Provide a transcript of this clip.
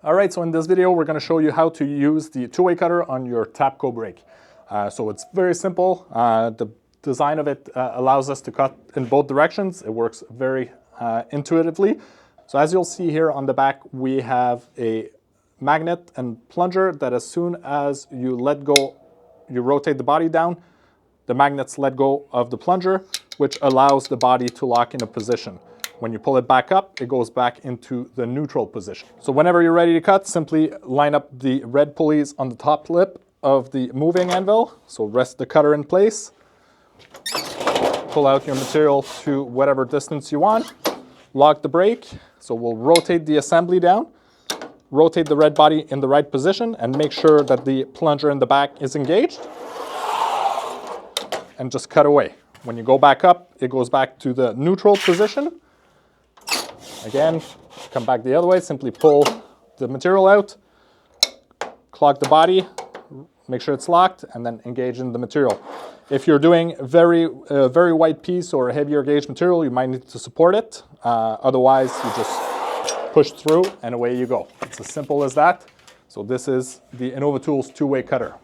All right, so in this video, we're going to show you how to use the two-way cutter on your Tapco brake. So it's very simple. The design of it allows us to cut in both directions. It works very intuitively. So as you'll see here on the back, we have a magnet and plunger that as soon as you let go, you rotate the body down, the magnets let go of the plunger, which allows the body to lock in a position. When you pull it back up, it goes back into the neutral position. So whenever you're ready to cut, simply line up the red pulleys on the top lip of the moving anvil. So rest the cutter in place. Pull out your material to whatever distance you want. Lock the brake. So we'll rotate the assembly down. Rotate the red body in the right position and make sure that the plunger in the back is engaged. And just cut away. When you go back up, it goes back to the neutral position. Again, come back the other way, simply pull the material out, clog the body, make sure it's locked, and then engage in the material. If you're doing very wide piece or a heavier gauge material, you might need to support it. Otherwise, you just push through and away you go. It's as simple as that. So this is the Innovatools Two-Way Cutter.